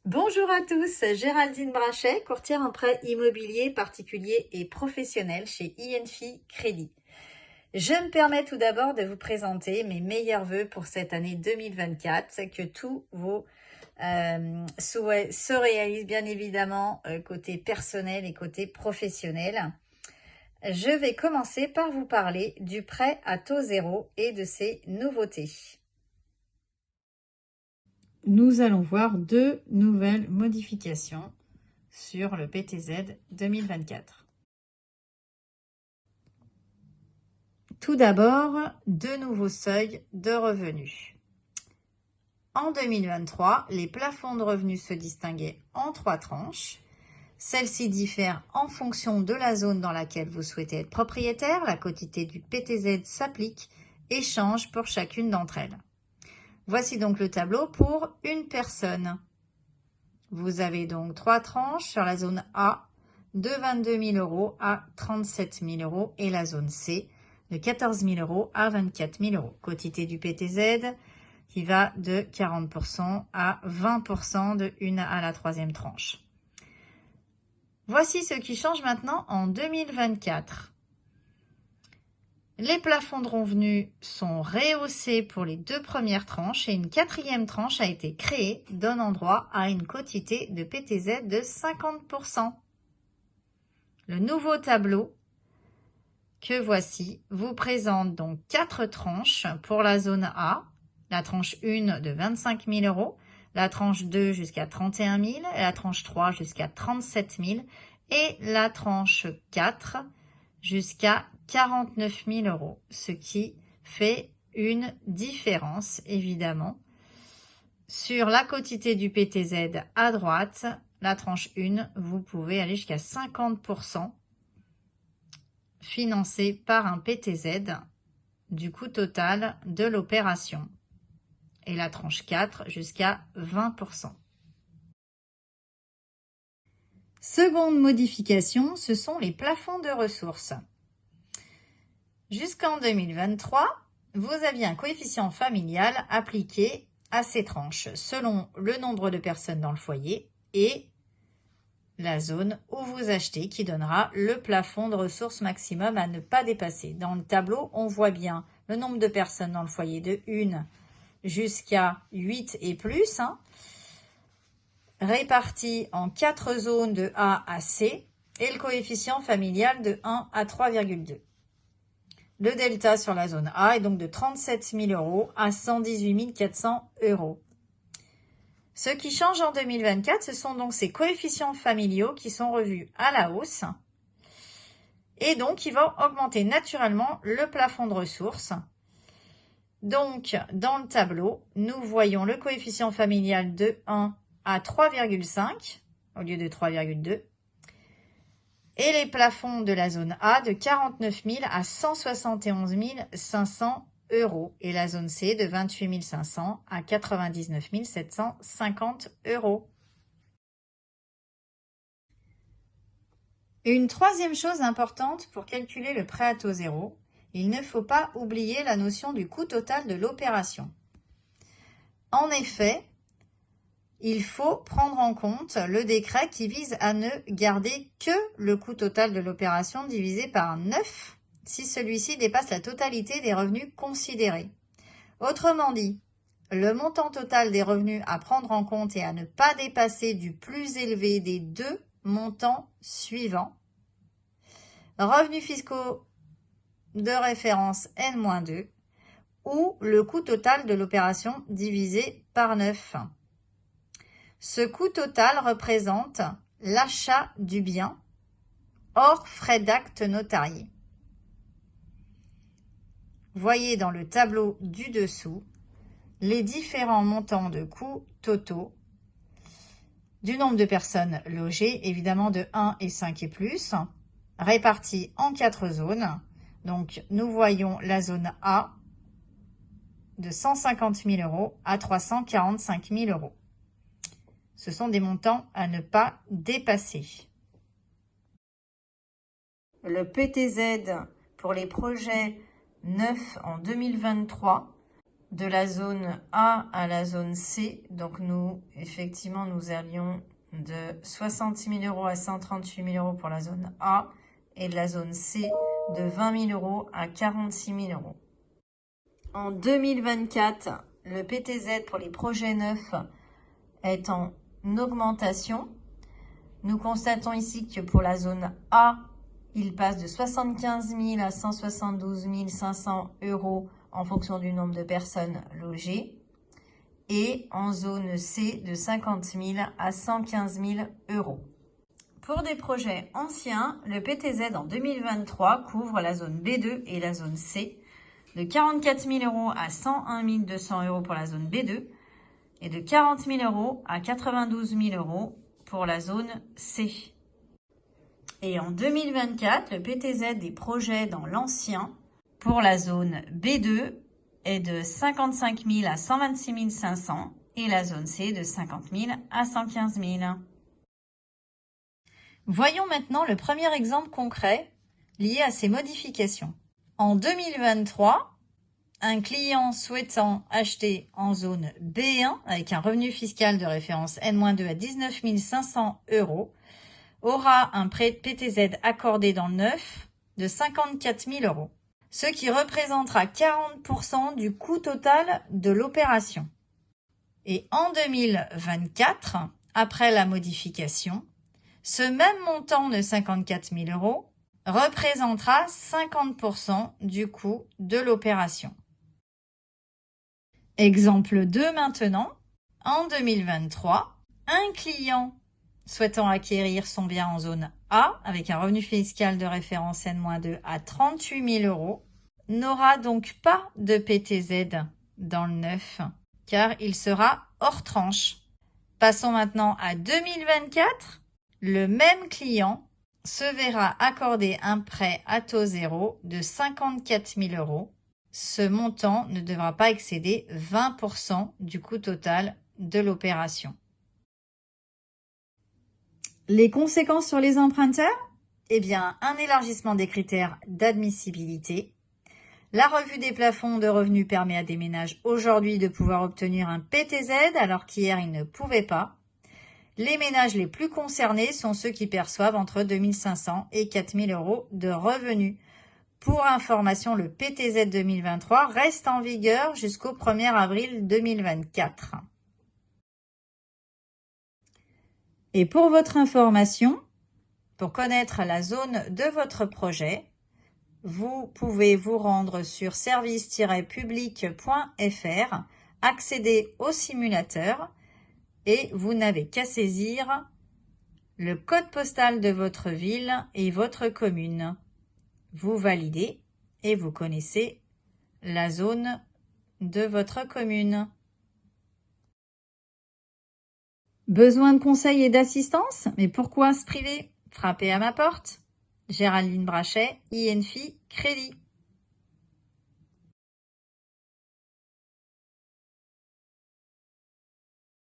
Bonjour à tous, Géraldine Brachet, courtière en prêt immobilier particulier et professionnel chez INFI Crédit. Je me permets tout d'abord de vous présenter mes meilleurs vœux pour cette année 2024, que tous vos souhaits se réalisent bien évidemment côté personnel et côté professionnel. Je vais commencer par vous parler du prêt à taux zéro et de ses nouveautés. Nous allons voir deux nouvelles modifications sur le PTZ 2024. Tout d'abord, deux nouveaux seuils de revenus. En 2023, les plafonds de revenus se distinguaient en 3 tranches. Celles-ci diffèrent en fonction de la zone dans laquelle vous souhaitez être propriétaire. La quotité du PTZ s'applique et change pour chacune d'entre elles. Voici donc le tableau pour une personne. Vous avez donc 3 tranches sur la zone A de 22 000 € à 37 000 € et la zone C de 14 000 € à 24 000 €. Quotité du PTZ qui va de 40% à 20% de une à la troisième tranche. Voici ce qui change maintenant en 2024. Les plafonds de revenus sont rehaussés pour les 2 premières tranches et une 4e tranche a été créée, donnant droit à une quotité de PTZ de 50%. Le nouveau tableau que voici vous présente donc 4 tranches pour la zone A, la tranche 1 de 25 000 €, la tranche 2 jusqu'à 31 000, la tranche 3 jusqu'à 37 000 et la tranche 4 jusqu'à 49 000 €, ce qui fait une différence évidemment. Sur la quotité du PTZ à droite, la tranche 1, vous pouvez aller jusqu'à 50% financé par un PTZ du coût total de l'opération. Et la tranche 4 jusqu'à 20%. Seconde modification, ce sont les plafonds de ressources. Jusqu'en 2023, vous aviez un coefficient familial appliqué à ces tranches selon le nombre de personnes dans le foyer et la zone où vous achetez qui donnera le plafond de ressources maximum à ne pas dépasser. Dans le tableau, on voit bien le nombre de personnes dans le foyer de 1 jusqu'à 8 et plus, répartis en 4 zones de A à C et le coefficient familial de 1 à 3,2. Le delta sur la zone A est donc de 37 000 € à 118 400 €. Ce qui change en 2024, ce sont donc ces coefficients familiaux qui sont revus à la hausse et donc qui vont augmenter naturellement le plafond de ressources. Donc, dans le tableau, nous voyons le coefficient familial de 1 à 3,5 au lieu de 3,2 et les plafonds de la zone A de 49 000 à 171 500 € et la zone C de 28 500 à 99 750 €. Une troisième chose importante pour calculer le prêt à taux zéro, il ne faut pas oublier la notion du coût total de l'opération. En effet, il faut prendre en compte le décret qui vise à ne garder que le coût total de l'opération divisé par 9 si celui-ci dépasse la totalité des revenus considérés. Autrement dit, le montant total des revenus à prendre en compte et à ne pas dépasser du plus élevé des 2 montants suivants. Revenus fiscaux de référence N-2 ou le coût total de l'opération divisé par 9. Ce coût total représente l'achat du bien hors frais d'acte notarié. Voyez dans le tableau du dessous les différents montants de coûts totaux du nombre de personnes logées, évidemment de 1 et 5 et plus, répartis en 4 zones. Donc, nous voyons la zone A de 150 000 € à 345 000 €. Ce sont des montants à ne pas dépasser. Le PTZ pour les projets neufs en 2023 de la zone A à la zone C. Donc nous, effectivement, nous allions de 66 000 € à 138 000 € pour la zone A et de la zone C de 20 000 € à 46 000 €. En 2024, le PTZ pour les projets neufs est en augmentation. Nous constatons ici que pour la zone A, il passe de 75 000 à 172 500 € en fonction du nombre de personnes logées. Et en zone C, de 50 000 à 115 000 €. Pour des projets anciens, le PTZ en 2023 couvre la zone B2 et la zone C, de 44 000 € à 101 200 € pour la zone B2 et de 40 000 € à 92 000 € pour la zone C. Et en 2024, le PTZ des projets dans l'ancien pour la zone B2 est de 55 000 à 126 500 et la zone C de 50 000 à 115 000. Voyons maintenant le premier exemple concret lié à ces modifications. En 2023, un client souhaitant acheter en zone B1 avec un revenu fiscal de référence N-2 à 19 500 € aura un prêt PTZ accordé dans le neuf de 54 000 €, ce qui représentera 40% du coût total de l'opération. Et en 2024, après la modification, ce même montant de 54 000 € représentera 50% du coût de l'opération. Exemple 2 maintenant. En 2023, un client souhaitant acquérir son bien en zone A avec un revenu fiscal de référence N-2 à 38 000 € n'aura donc pas de PTZ dans le neuf car il sera hors tranche. Passons maintenant à 2024. Le même client se verra accorder un prêt à taux zéro de 54 000 €. Ce montant ne devra pas excéder 20% du coût total de l'opération. Les conséquences sur les emprunteurs? Eh bien, un élargissement des critères d'admissibilité. La revue des plafonds de revenus permet à des ménages aujourd'hui de pouvoir obtenir un PTZ alors qu'hier ils ne pouvaient pas. Les ménages les plus concernés sont ceux qui perçoivent entre 2 500 et 4 000 € de revenus. Pour information, le PTZ 2023 reste en vigueur jusqu'au 1er avril 2024. Et pour votre information, pour connaître la zone de votre projet, vous pouvez vous rendre sur service-public.fr, accéder au simulateur et vous n'avez qu'à saisir le code postal de votre ville et votre commune. Vous validez et vous connaissez la zone de votre commune. Besoin de conseils et d'assistance? Mais pourquoi se priver? Frappez à ma porte. Géraldine Brachet, INFI Crédit.